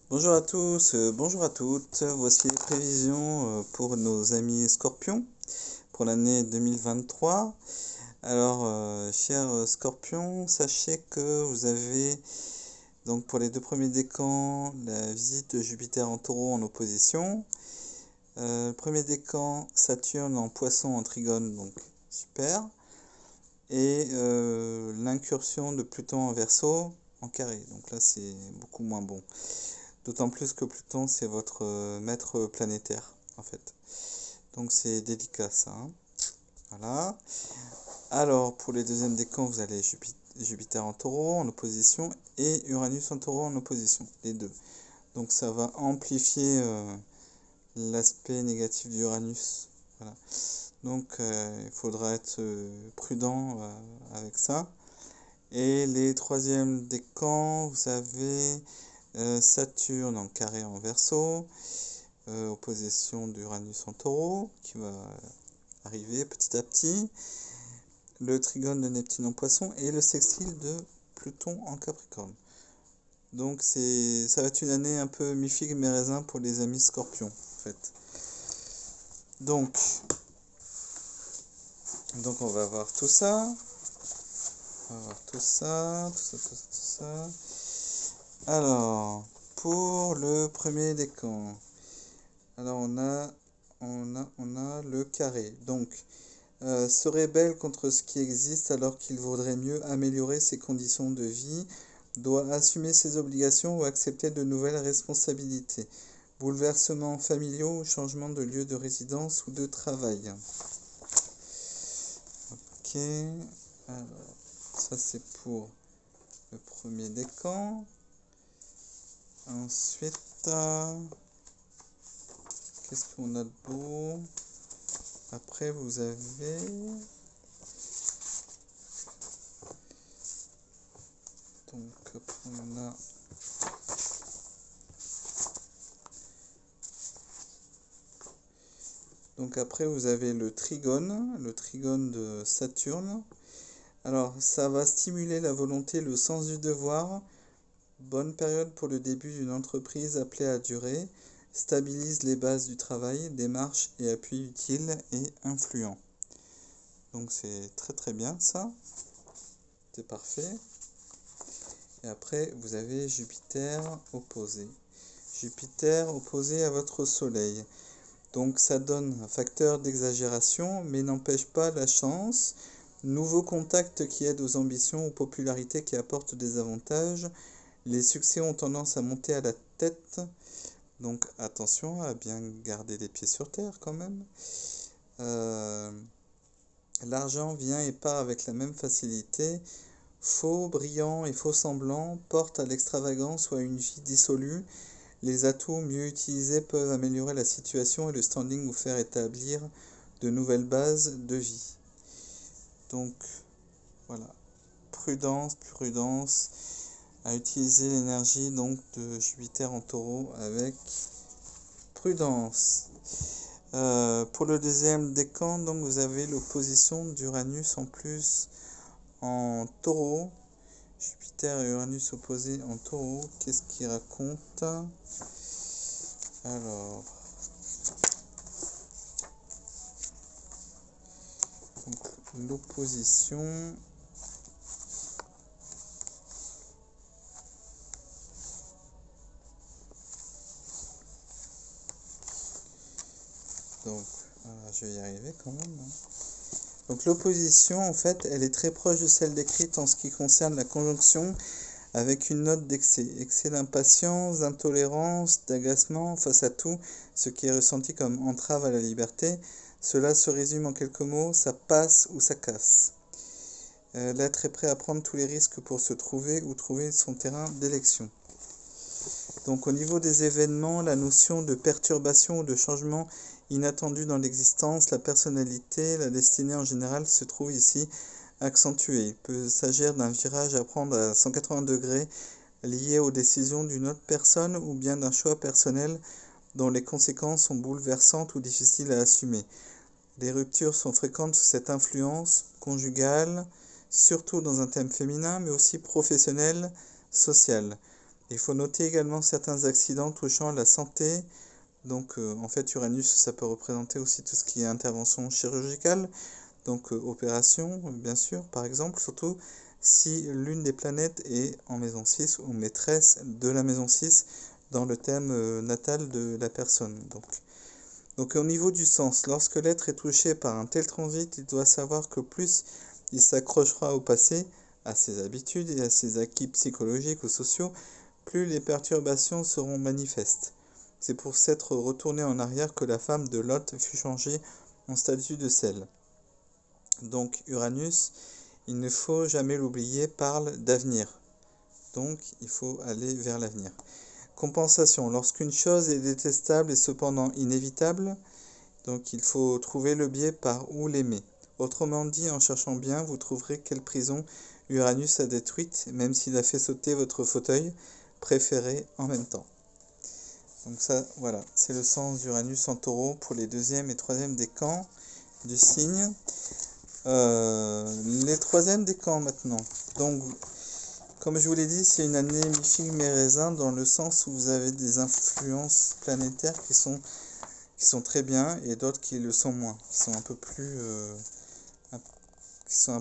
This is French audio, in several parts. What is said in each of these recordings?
Bonjour à tous, bonjour à toutes. Voici les prévisions pour nos amis Scorpions pour l'année 2023. Alors, chers Scorpions, sachez que vous avez donc pour les deux premiers décans la visite de Jupiter en Taureau en opposition. Le premier décan, Saturne en Poisson en Trigone, donc super. Et l'incursion de Pluton en Verseau en Carré, donc là c'est beaucoup moins bon. D'autant plus que Pluton, c'est votre maître planétaire, en fait. Donc c'est délicat ça, hein. Voilà. Alors, pour les deuxièmes décans, vous allez Jupiter en Taureau en opposition et Uranus en Taureau en opposition, les deux. Donc ça va amplifier l'aspect négatif d'Uranus. Voilà. Donc il faudra être prudent avec ça. Et les troisièmes décans, vous avez Saturne en carré en Verseau, opposition d'Uranus en Taureau, qui va arriver petit à petit, le trigone de Neptune en Poisson et le sextile de Pluton en Capricorne. Donc ça va être une année un peu mi-figue mi-raisin pour les amis Scorpions, en fait. Donc on va voir tout ça. On va voir tout ça. Alors, pour le premier décan, alors on a le carré. Donc, se rebelle contre ce qui existe alors qu'il vaudrait mieux améliorer ses conditions de vie, doit assumer ses obligations ou accepter de nouvelles responsabilités. Bouleversements familiaux ou changement de lieu de résidence ou de travail. Ok, alors ça c'est pour le premier décan. Ensuite, qu'est-ce qu'on a de beau? Après, vous avez donc après vous avez le trigone de Saturne. Alors ça va stimuler la volonté, le sens du devoir. Bonne période pour le début d'une entreprise appelée à durer. Stabilise les bases du travail, démarche et appui utile et influent. Donc c'est très très bien ça. C'est parfait. Et après vous avez Jupiter opposé. Jupiter opposé à votre Soleil. Donc ça donne un facteur d'exagération, mais n'empêche pas la chance. Nouveaux contacts qui aident aux ambitions ou popularités qui apportent des avantages. Les succès ont tendance à monter à la tête. Donc attention à bien garder les pieds sur terre quand même. L'argent vient et part avec la même facilité. Faux, brillant et faux semblant portent à l'extravagance ou à une vie dissolue. Les atouts mieux utilisés peuvent améliorer la situation et le standing ou faire établir de nouvelles bases de vie. Donc voilà, prudence à utiliser l'énergie donc de Jupiter en Taureau avec prudence. Pour le deuxième décan, donc vous avez l'opposition d'Uranus en plus en Taureau. Jupiter et Uranus opposés en Taureau. Qu'est-ce qu'il raconte? Alors, l'opposition. Donc, je vais y arriver quand même. Donc l'opposition, en fait, elle est très proche de celle décrite en ce qui concerne la conjonction, avec une note d'excès. Excès d'impatience, d'intolérance, d'agacement face à tout ce qui est ressenti comme entrave à la liberté. Cela se résume en quelques mots, ça passe ou ça casse. L'être est prêt à prendre tous les risques pour se trouver ou trouver son terrain d'élection. Donc au niveau des événements, la notion de perturbation ou de changement inattendu dans l'existence, la personnalité, la destinée en général se trouve ici accentuée. Il peut s'agir d'un virage à prendre à 180 degrés lié aux décisions d'une autre personne ou bien d'un choix personnel dont les conséquences sont bouleversantes ou difficiles à assumer. Les ruptures sont fréquentes sous cette influence conjugale, surtout dans un thème féminin, mais aussi professionnel, social. Il faut noter également certains accidents touchant la santé. Donc en fait Uranus, ça peut représenter aussi tout ce qui est intervention chirurgicale, donc opération bien sûr par exemple, surtout si l'une des planètes est en maison 6 ou maîtresse de la maison 6 dans le thème natal de la personne. Donc au niveau du sens, lorsque l'être est touché par un tel transit, il doit savoir que plus il s'accrochera au passé, à ses habitudes et à ses acquis psychologiques ou sociaux, plus les perturbations seront manifestes. C'est pour s'être retourné en arrière que la femme de Lot fut changée en statue de sel. Donc Uranus, il ne faut jamais l'oublier, parle d'avenir. Donc il faut aller vers l'avenir. Compensation. Lorsqu'une chose est détestable et cependant inévitable, donc il faut trouver le biais par où l'aimer. Autrement dit, en cherchant bien, vous trouverez quelle prison Uranus a détruite, même s'il a fait sauter votre fauteuil préféré en même temps. Donc ça, voilà, c'est le sens d'Uranus en taureau pour les deuxième et troisième décans du signe. Les troisièmes décans maintenant. Donc, comme je vous l'ai dit, c'est une année mi-figue mi-raisin dans le sens où vous avez des influences planétaires qui sont très bien et d'autres qui le sont moins, qui sont un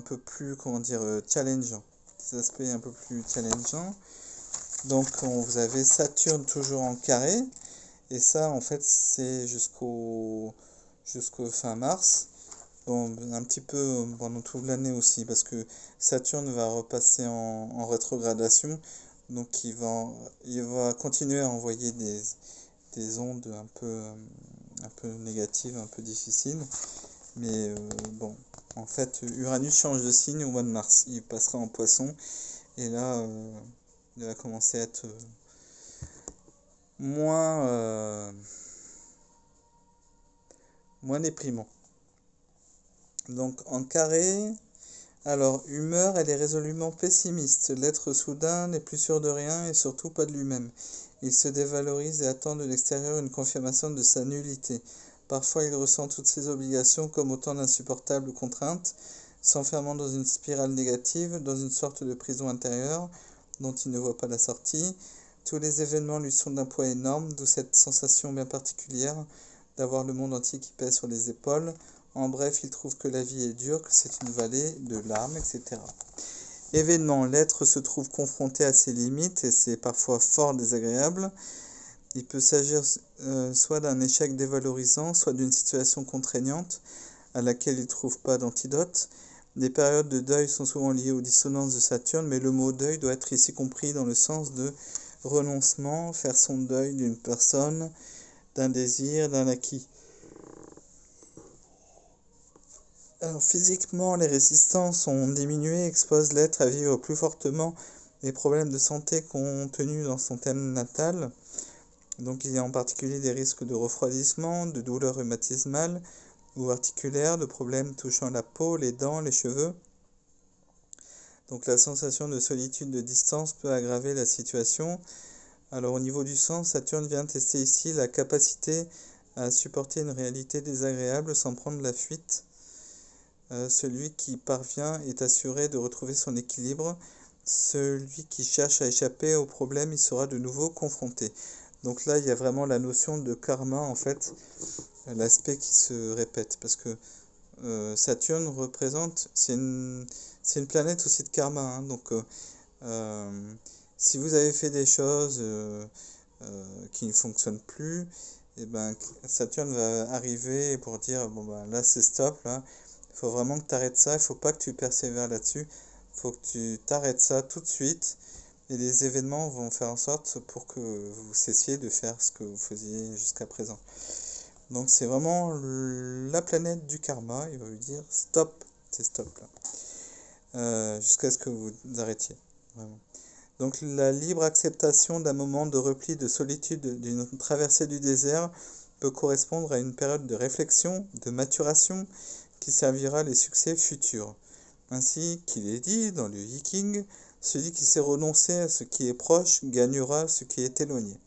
peu plus, comment dire, challengeants. Des aspects un peu plus challengeants. Donc, vous avez Saturne toujours en carré. Et ça, en fait, c'est jusqu'au fin mars. Bon, un petit peu pendant toute l'année aussi, parce que Saturne va repasser en rétrogradation. Donc, il va continuer à envoyer des ondes un peu négatives, un peu difficiles. Mais bon, en fait, Uranus change de signe au mois de mars. Il passera en Poisson. Et là, il va commencer à être moins déprimant. Donc en carré, alors humeur, elle est résolument pessimiste. L'être soudain n'est plus sûr de rien et surtout pas de lui-même. Il se dévalorise et attend de l'extérieur une confirmation de sa nullité. Parfois il ressent toutes ses obligations comme autant d'insupportables contraintes, s'enfermant dans une spirale négative, dans une sorte de prison intérieure dont il ne voit pas la sortie. Tous les événements lui sont d'un poids énorme, d'où cette sensation bien particulière d'avoir le monde entier qui pèse sur les épaules. En bref, il trouve que la vie est dure, que c'est une vallée de larmes, etc. Événement, l'être se trouve confronté à ses limites et c'est parfois fort désagréable. Il peut s'agir soit d'un échec dévalorisant, soit d'une situation contraignante à laquelle il ne trouve pas d'antidote. Des périodes de deuil sont souvent liées aux dissonances de Saturne, mais le mot deuil doit être ici compris dans le sens de renoncement, faire son deuil d'une personne, d'un désir, d'un acquis. Alors, physiquement, les résistances ont diminué, exposent l'être à vivre plus fortement les problèmes de santé contenus dans son thème natal. Donc il y a en particulier des risques de refroidissement, de douleurs rhumatismales ou articulaires, de problèmes touchant la peau, les dents, les cheveux. Donc la sensation de solitude, de distance peut aggraver la situation. Alors au niveau du sens, Saturne vient tester ici la capacité à supporter une réalité désagréable sans prendre la fuite. Celui qui parvient est assuré de retrouver son équilibre. Celui qui cherche à échapper au problème, il sera de nouveau confronté. Donc là, il y a vraiment la notion de karma, en fait, l'aspect qui se répète. Parce que Saturne représente, c'est une planète aussi de karma. Hein, donc, si vous avez fait des choses qui ne fonctionnent plus, et ben, Saturne va arriver pour dire, bon ben là c'est stop, là. Il faut vraiment que tu arrêtes ça, il ne faut pas que tu persévères là-dessus, il faut que tu t'arrêtes ça tout de suite et les événements vont faire en sorte pour que vous cessiez de faire ce que vous faisiez jusqu'à présent. Donc c'est vraiment la planète du karma, il va vous dire stop, c'est stop là, jusqu'à ce que vous arrêtiez, vraiment. Donc la libre acceptation d'un moment de repli, de solitude, d'une traversée du désert peut correspondre à une période de réflexion, de maturation, qui servira les succès futurs. Ainsi qu'il est dit dans le Viking, celui qui sait renoncer à ce qui est proche gagnera ce qui est éloigné.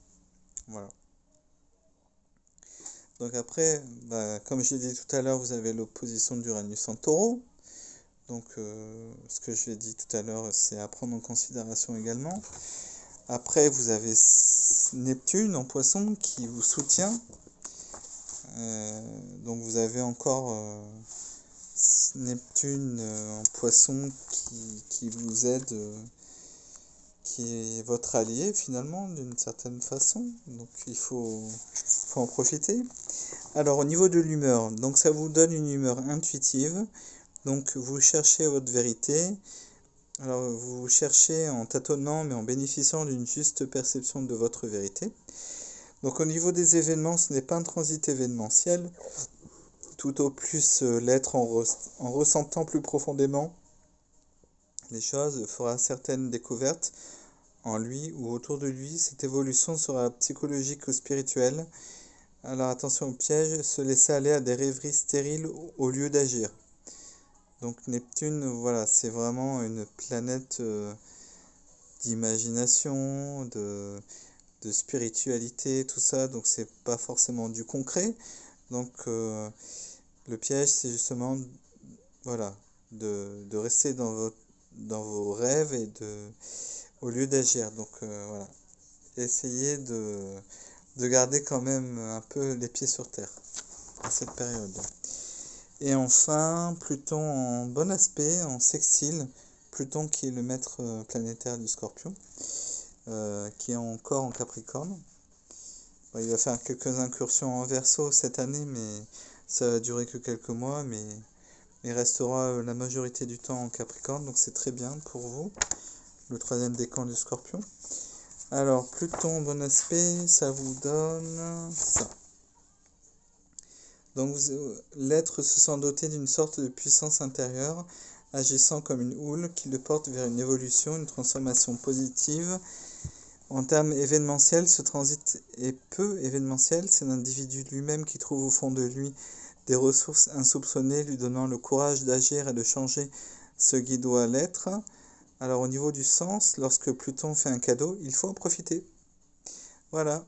Voilà. Donc après, comme je l'ai dit tout à l'heure, vous avez l'opposition d'Uranus en taureau. Donc ce que je l'ai dit tout à l'heure, c'est à prendre en considération également. Après, vous avez Neptune en poisson qui vous soutient. Donc vous avez encore Neptune en poisson qui vous aide, qui est votre allié finalement d'une certaine façon. Donc faut en profiter. Alors au niveau de l'humeur, donc ça vous donne une humeur intuitive. Donc vous cherchez votre vérité. Alors vous cherchez en tâtonnant mais en bénéficiant d'une juste perception de votre vérité. Donc au niveau des événements, ce n'est pas un transit événementiel, tout au plus l'être en ressentant plus profondément les choses fera certaines découvertes en lui ou autour de lui. Cette évolution sera psychologique ou spirituelle. Alors attention au piège, se laisser aller à des rêveries stériles au lieu d'agir. Donc Neptune, voilà, c'est vraiment une planète d'imagination, de spiritualité, tout ça, donc c'est pas forcément du concret. Donc le piège, c'est justement, voilà, de rester dans vos rêves et au lieu d'agir. Donc voilà, essayez de garder quand même un peu les pieds sur terre à cette période. Et enfin, Pluton en bon aspect, en sextile, Pluton qui est le maître planétaire du Scorpion, qui est encore en Capricorne. Bon, il va faire quelques incursions en Verseau cette année, mais ça va durer que quelques mois, mais il restera la majorité du temps en Capricorne, donc c'est très bien pour vous, le troisième décan du Scorpion. Alors, Pluton en bon aspect, ça vous donne ça. Donc l'être se sent doté d'une sorte de puissance intérieure, agissant comme une houle qui le porte vers une évolution, une transformation positive. En termes événementiels, ce transit est peu événementiel, c'est l'individu lui-même qui trouve au fond de lui des ressources insoupçonnées, lui donnant le courage d'agir et de changer ce qui doit l'être. Alors au niveau du sens, lorsque Pluton fait un cadeau, il faut en profiter. Voilà.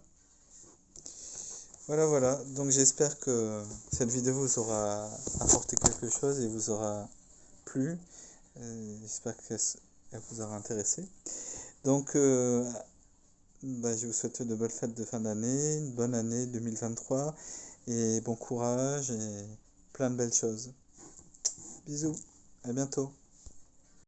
Voilà. Donc j'espère que cette vidéo vous aura apporté quelque chose et vous aura plu. J'espère qu'elle vous aura intéressé. Donc je vous souhaite de belles fêtes de fin d'année, une bonne année 2023 et bon courage et plein de belles choses. Bisous, à bientôt.